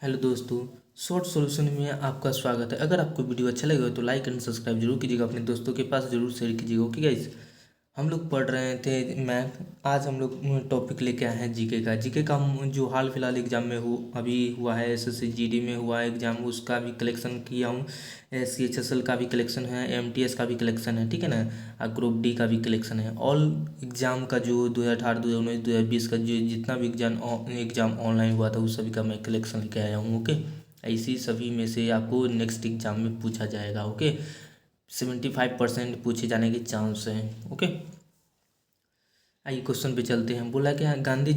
Hello दोस्तों। Short solution में आपका स्वागत है। अगर आपको वीडियो अच्छा लगे तो लाइक एंड सब्सक्राइब जरूर कीजिएगा, अपने दोस्तों के पास जरूर शेयर कीजिएगा। ओके गाइस, हम लोग पढ़ रहे थे मैथ। आज हम लोग टॉपिक लेके आए हैं जीके का। जीके का जो हाल फिलहाल एग्जाम में अभी हुआ है, एसएससी जीडी में हुआ है एग्जाम, उसका भी कलेक्शन किया हूँ। सीएचएसएल का भी कलेक्शन है, एमटीएस का भी कलेक्शन है, ठीक है ना। और ग्रुप डी का भी कलेक्शन है। ऑल एग्जाम का जो 2018, 2019, 2020 का जो जितना भी एग्जाम ऑनलाइन हुआ था उस सभी का मैं कलेक्शन लेके आया हूँ। ओके, ऐसी सभी में से आपको नेक्स्ट एग्जाम में पूछा जाएगा। ओके, 75% पूछे जाने के चांस हैं। ओके, आइए क्वेश्चन पे चलते हैं। बोला क्या, गांधी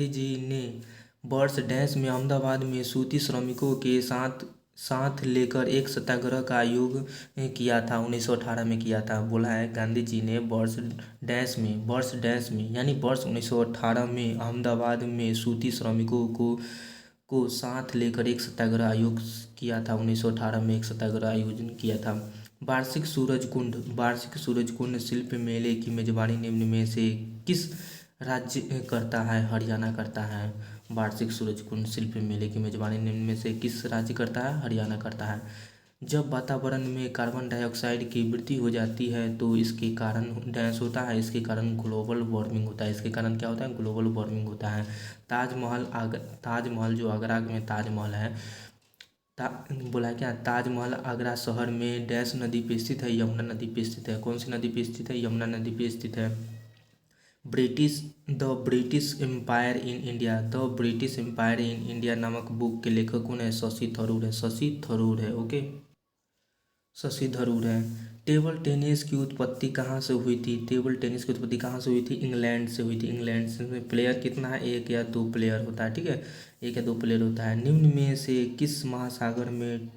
जी ने वर्ष डैश में अहमदाबाद में सूती श्रमिकों के साथ साथ लेकर एक सत्याग्रह का आयोजन किया था। 1918 में किया था। बोला है गांधी जी ने वर्ष डैश में यानी वर्ष 1918 में अहमदाबाद में सूती श्रमिकों को साथ लेकर एक सत्याग्रह आयोग किया था। 1918 में एक सत्याग्रह आयोजन किया था। वार्षिक सूरजकुंड शिल्प मेले की मेजबानी निम्न में से किस राज्य करता है? हरियाणा करता है। वार्षिक सूरजकुंड शिल्प मेले की मेजबानी निम्न में से किस राज्य करता है? हरियाणा करता है। जब वातावरण में कार्बन डाइऑक्साइड की वृद्धि हो जाती है तो इसके कारण डैश होता है, इसके कारण ग्लोबल वार्मिंग होता है। इसके कारण क्या होता है? ग्लोबल वार्मिंग होता है। ताजमहल जो आगरा में ताजमहल है, बोला है क्या, ताजमहल आगरा शहर में डैश नदी पे स्थित है? यमुना नदी पे स्थित है। कौन सी नदी पे स्थित है? यमुना नदी पे स्थित है। British the British Empire in India नामक बुक के लेखक कौन है? शशि थरूर है। शशि थरूर है। ओके, शशि थरूर है। टेबल टेनिस की उत्पत्ति कहाँ से हुई थी? टेबल टेनिस की उत्पत्ति कहाँ से हुई थी? इंग्लैंड से हुई थी। इंग्लैंड से। प्लेयर कितना है? एक या दो प्लेयर होता है, ठीक है, एक या दो प्लेयर होता है। निम्न में से किस महासागर में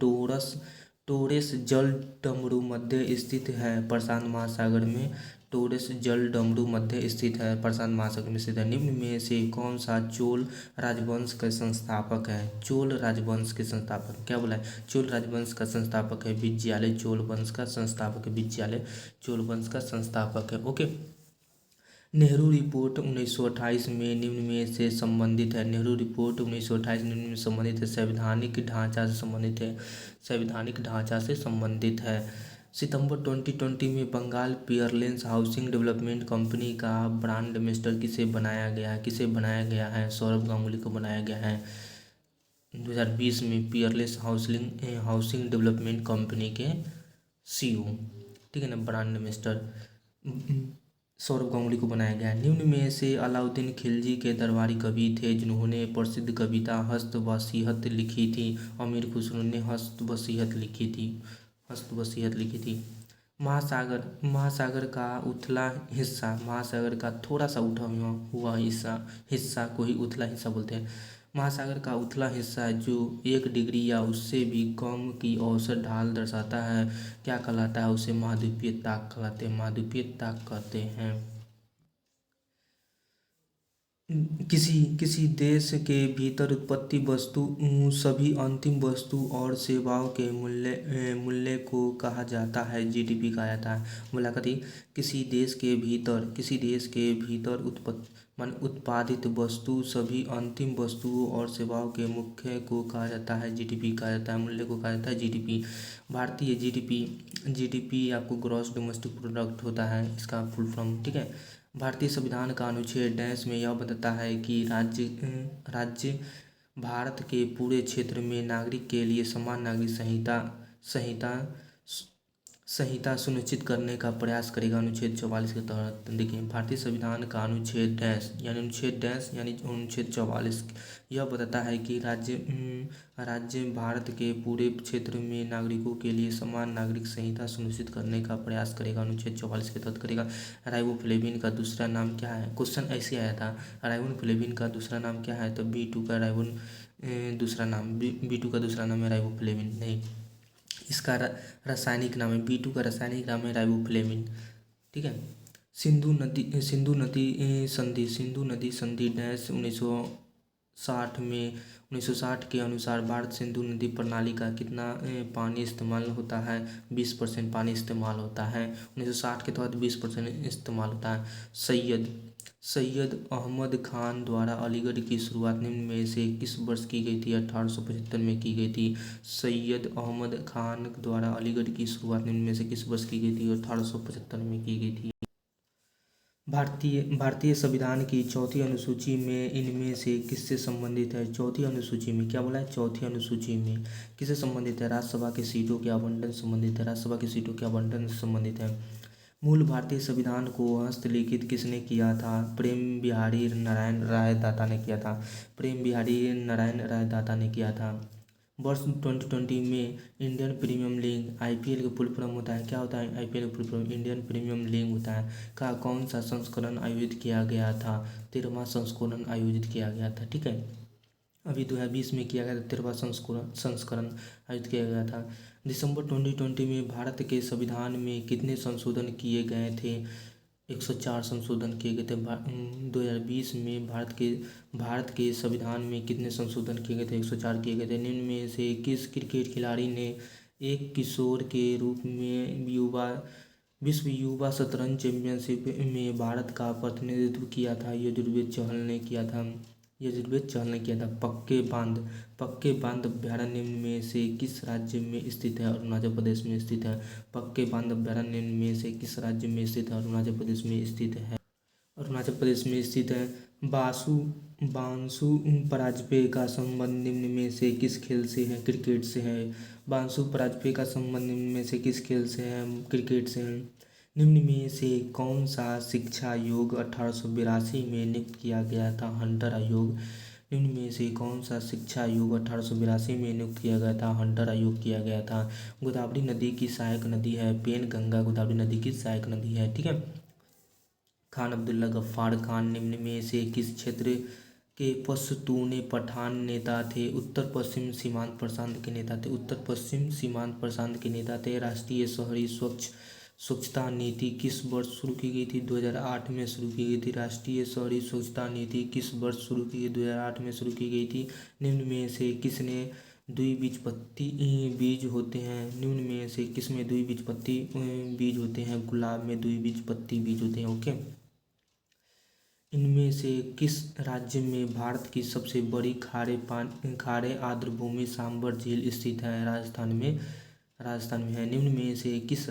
टोरेस जल डमरू मध्य स्थित है? प्रशांत महासागर में टोरेस जल डमरू मध्य स्थित है, प्रशांत महासागर में स्थित है। निम्न में से कौन सा चोल राजवंश का संस्थापक है? चोल राजवंश के संस्थापक क्या बोला है? चोल राजवंश का संस्थापक है विजयालय। चोल वंश का संस्थापक है विजयालय। चोल वंश का संस्थापक है। ओके, नेहरू रिपोर्ट 1928 में निम्न में से संबंधित है। नेहरू रिपोर्ट 1928 निम्न में संबंधित है। संवैधानिक ढांचा से संबंधित है। संवैधानिक ढांचा से संबंधित है। सितंबर 2020 में बंगाल पियरलेंस हाउसिंग डेवलपमेंट कंपनी का ब्रांड एम्बेसडर किसे बनाया गया है? किसे बनाया गया है? सौरभ गांगुली को बनाया गया है। 2020 में पियरलेस हाउसिंग डेवलपमेंट कंपनी के सीईओ, ठीक है ना, ब्रांड एम्बेसडर सौरभ गांगुली को बनाया गया है। निम्न में से अलाउद्दीन खिलजी के दरबारी कवि थे जिन्होंने प्रसिद्ध कविता हस्त वसीहत लिखी थी? अमीर खुसरो ने हस्त वसीहत लिखी थी। हस्त वसीहत लिखी थी। महासागर का उथला हिस्सा, महासागर का थोड़ा सा उठा हुआ हिस्सा को ही उथला हिस्सा बोलते हैं। महासागर का उथला हिस्सा जो 1 डिग्री या उससे भी कम की औसत ढाल दर्शाता है क्या कहलाता है? उसे महाद्वीपीय ताक कहलाते हैं। महाद्वीपीय ताक कहते हैं। किसी किसी देश के भीतर उत्पत्ति वस्तु सभी अंतिम वस्तु और सेवाओं के मूल्य को कहा जाता है जीडीपी कहा जाता है। मुलाकाती, किसी देश के भीतर उत्पादित वस्तु सभी अंतिम वस्तुओं और सेवाओं के मुख्य को कहा जाता है जीडीपी कहा जाता है। मूल्य को कहा जाता है जीडीपी। भारतीय जीडीपी जीडीपी आपको ग्रॉस डोमेस्टिक प्रोडक्ट होता है, इसका फुल फॉर्म, ठीक है। भारतीय संविधान का अनुच्छेद डैश में यह बताता है कि राज्य भारत के पूरे क्षेत्र में नागरिक के लिए समान नागरिक संहिता संहिता सुनिश्चित करने का प्रयास करेगा। अनुच्छेद 44 के तहत देखिए, भारतीय संविधान का अनुच्छेद डैश यानी अनुच्छेद 44 यह बताता है कि राज्य भारत के पूरे क्षेत्र में नागरिकों के लिए समान नागरिक संहिता सुनिश्चित करने का प्रयास करेगा। अनुच्छेद 44 के तहत करेगा। राइबोफ्लेविन का दूसरा नाम क्या है? क्वेश्चन ऐसे आया था, राइबोफ्लेविन का दूसरा नाम क्या है? तो B2 का दूसरा नाम B2 का दूसरा नाम है राइबोफ्लेविन। नहीं, इसका रासायनिक नाम है B2 का रासायनिक नाम है राइबोफ्लेविन, ठीक है। सिंधु नदी संधि डैश 1960 के अनुसार भारत सिंधु नदी प्रणाली का कितना पानी इस्तेमाल होता है? 20% पानी इस्तेमाल होता है। 1960 के तहत 20% इस्तेमाल होता है। सैयद अहमद खान द्वारा अलीगढ़ की शुरुआत निम्न में से किस वर्ष की गई थी? 1875 में की गई थी। सैयद अहमद खान द्वारा अलीगढ़ की शुरुआत निम्न में से किस वर्ष की गई थी? 1875 में की गई थी। भारतीय संविधान की चौथी अनुसूची में इनमें से किससे संबंधित है? चौथी अनुसूची में क्या बोला है? चौथी अनुसूची में किससे संबंधित है? राज्यसभा की सीटों के आवंटन से संबंधित है। राज्यसभा की सीटों के आवंटन से संबंधित है। मूल भारतीय संविधान को हस्तलिखित किसने किया था? प्रेम बिहारी नारायण राय दाता ने किया था। प्रेम बिहारी नारायण राय दाता ने किया था। वर्ष 2020 में इंडियन प्रीमियर लीग आईपीएल का फुल फॉर्म होता है, क्या होता है? आईपीएल का full form Indian Premier League होता है। का कौन सा संस्करण आयोजित किया गया था? 13वां संस्करण आयोजित किया गया था। ठीक है, अभी 2020 में किया गया था, 13वां संस्करण आयोजित किया गया था। दिसंबर 2020 में भारत के संविधान में कितने संशोधन किए गए थे? 104 संशोधन किए गए थे। 2020 में भारत के संविधान में कितने संशोधन किए गए थे? 104 किए गए थे। निम्न में से किस क्रिकेट खिलाड़ी ने एक किशोर के रूप में विश्व युवा शतरंज चैंपियनशिप में भारत का प्रतिनिधित्व किया था? यजुर्वेद चहल ने किया था। यजुर्वेद चहल ने किया था। पक्के बांध अभ्यारण्य निम्न में से किस राज्य में स्थित है? अरुणाचल प्रदेश में स्थित है। पक्के बांध अभ्यारण्य निम्न में से किस राज्य में स्थित है? अरुणाचल प्रदेश में स्थित है। अरुणाचल प्रदेश में स्थित है। बांसु पराजपे का संबंध निम्न में से किस खेल से है? क्रिकेट से है। बांसु पराजपे का संबंध निम्न में से किस खेल से है? क्रिकेट से है। निम्न में से कौन सा शिक्षा आयोग 1882 में नियुक्त किया गया था? हंटर आयोग। निम्न में से कौन सा शिक्षा आयोग 1882 में नियुक्त किया गया था? हंटर आयोग किया गया था। गोदावरी नदी की सहायक नदी है पेन गंगा। गोदावरी नदी की सहायक नदी है। ठीक है। खान अब्दुल्ला गफ्फार खान निम्न में से किस क्षेत्र के पश्तून पठान नेता थे? उत्तर पश्चिम सीमांत प्रशांत के नेता थे। उत्तर पश्चिम सीमांत प्रशांत के नेता थे। राष्ट्रीय शहरी स्वच्छता नीति किस वर्ष शुरू की गई थी? 2008 में शुरू की गई थी। राष्ट्रीय शहरी स्वच्छता नीति किस वर्ष शुरू की गई? 2008 में शुरू की गई थी। निम्न में से किसने द्विबीजपत्री बीज होते हैं? निम्न में से किसमें द्विबीजपत्री बीज होते हैं? गुलाब में द्विबीजपत्री बीज होते हैं। ओके। इनमें से किस राज्य में भारत की सबसे बड़ी खारे आर्द्रभूमि सांबर झील स्थित है? राजस्थान में है। निम्न में से किस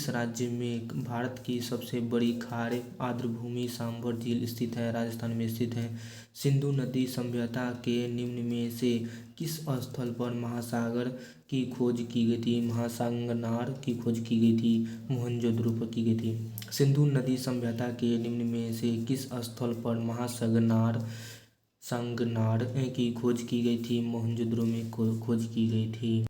राज्य में भारत की सबसे बड़ी खारे आर्द्रभूमि सांबर झील स्थित है? राजस्थान में स्थित है। सिंधु नदी सभ्यता के निम्न में से किस स्थल पर महासागर की खोज की गई थी? महासांगनार की खोज की गई थी। मोहनजोदड़ो पर की गई थी। सिंधु नदी सभ्यता के निम्न में से किस स्थल पर सांगनार की खोज की गई थी? मोहनजोदड़ो में खोज की गई थी।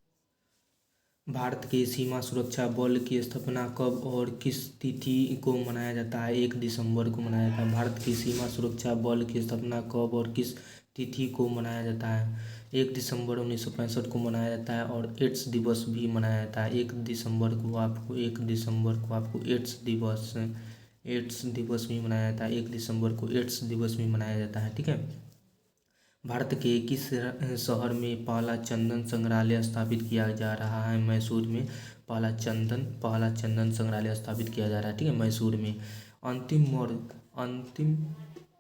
भारत के सीमा सुरक्षा बल की स्थापना कब और किस तिथि को मनाया जाता है? 1 दिसंबर को मनाया जाता है। भारत की सीमा सुरक्षा बल की स्थापना कब और किस तिथि को मनाया जाता है? 1 दिसंबर 1965 को मनाया जाता है। और एड्स दिवस भी मनाया जाता है। 1 दिसंबर को आपको एड्स दिवस भी मनाया जाता है। 1 दिसंबर को एड्स दिवस भी मनाया जाता है। ठीक है। भारत के किस शहर में पहला चंदन संग्रहालय स्थापित किया जा रहा है? मैसूर में पहला चंदन संग्रहालय स्थापित किया जा रहा है। ठीक है, मैसूर में।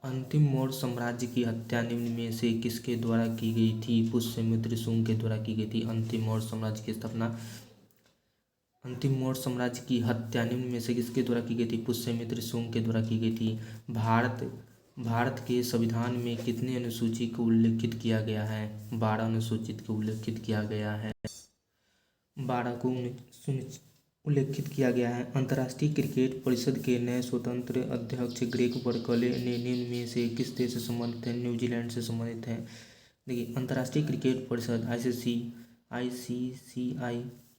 अंतिम मौर्य साम्राज्य की हत्या निम्न में से किसके द्वारा की गई थी? पुष्यमित्र शुंग के द्वारा की गई थी। अंतिम मौर्य साम्राज्य की हत्या निम्न में से किसके द्वारा की गई थी? पुष्यमित्र शुंग के द्वारा की गई थी। भारत के संविधान में कितने अनुसूची को उल्लेखित किया गया है? 12 अनुसूचित को उल्लेखित किया गया है। 12 को उल्लेखित किया गया है। अंतर्राष्ट्रीय क्रिकेट परिषद के नए स्वतंत्र अध्यक्ष ग्रेग बर्कले ने निम्न में से किस देश से संबंधित है? न्यूजीलैंड से संबंधित है। देखिए, अंतर्राष्ट्रीय क्रिकेट परिषद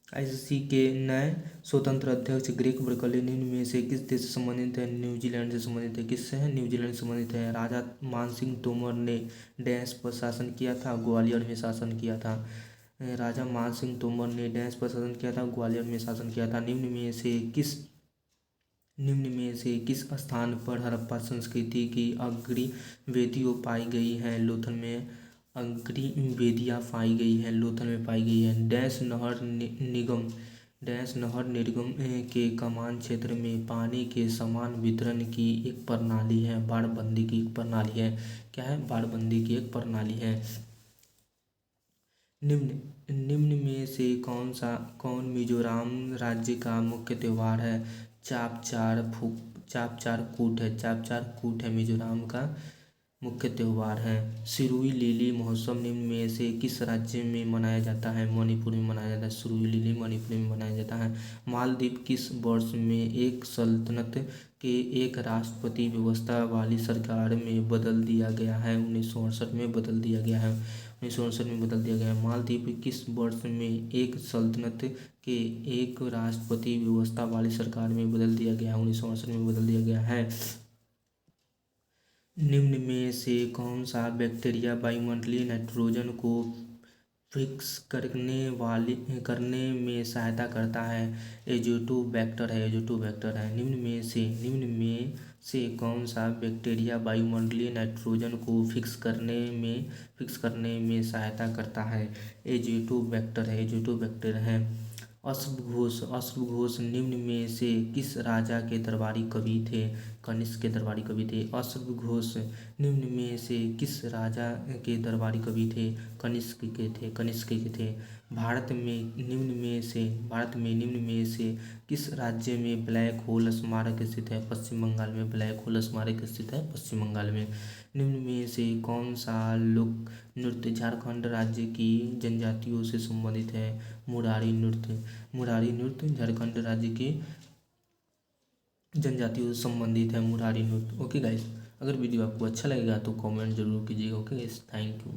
आईसीसी के नए स्वतंत्र अध्यक्ष ग्रेग बर्कले निम्न में से किस देश से संबंधित है? न्यूजीलैंड से संबंधित है। किससे है? न्यूजीलैंड से संबंधित है। राजा मानसिंह तोमर ने डैश पर शासन किया था? ग्वालियर में शासन किया था। राजा मानसिंह तोमर ने डैश पर शासन किया था? ग्वालियर में शासन किया था। निम्न में से किस स्थान पर हड़प्पा संस्कृति की अग्रणी वेदियाँ पाई गई हैं? लोथल में अग्रणी वेदियाँ पाई गई हैं। लोथल में पाई गई है। डैश नहर निगम के कमान क्षेत्र में पानी के समान वितरण की एक प्रणाली है। बाड़बंदी की एक प्रणाली है। क्या है? बाड़बंदी की एक प्रणाली है। निम्न में से कौन मिजोरम राज्य का मुख्य त्योहार है? चाप चार कूट है मिजोरम का मुख्य त्योहार है। सिरुई लिली महोत्सव निम्न में से किस राज्य में मनाया जाता है? मणिपुर में मनाया जाता है। सिरुई लिली मणिपुर में मनाया जाता है। मालदीव किस वर्ष में एक सल्तनत के एक राष्ट्रपति व्यवस्था वाली सरकार में बदल दिया गया है? 1968 में बदल दिया गया है। 1968 में बदल दिया गया है। मालदीव किस वर्ष में एक सल्तनत के एक राष्ट्रपति व्यवस्था वाली सरकार में बदल दिया गया है? 1968 में बदल दिया गया है। निम्न में से कौन सा बैक्टीरिया वायुमंडलीय नाइट्रोजन को फिक्स करने में सहायता करता है? एजोटोबैक्टर है। निम्न में से कौन सा बैक्टीरिया वायुमंडलीय नाइट्रोजन को फिक्स करने में सहायता करता है? एजोटोबैक्टर है। अश्वघोष निम्न में से किस राजा के दरबारी कवि थे? कनिष्क के दरबारी कवि थे। अश्वघोष निम्न में से किस राजा के दरबारी कवि थे? कनिष्क के थे। भारत में निम्न में से किस राज्य में ब्लैक होल स्मारक स्थित है? पश्चिम बंगाल में ब्लैक होल स्मारक स्थित है पश्चिम बंगाल में। निम्न में से कौन सा लोक नृत्य झारखंड राज्य की जनजातियों से संबंधित है? मुरारी नृत्य झारखंड राज्य की जनजातियों से संबंधित है मुरारी नृत्य। ओके गाइस, अगर वीडियो आपको अच्छा लगेगा तो कमेंट जरूर कीजिएगा। Okay guys, thank you.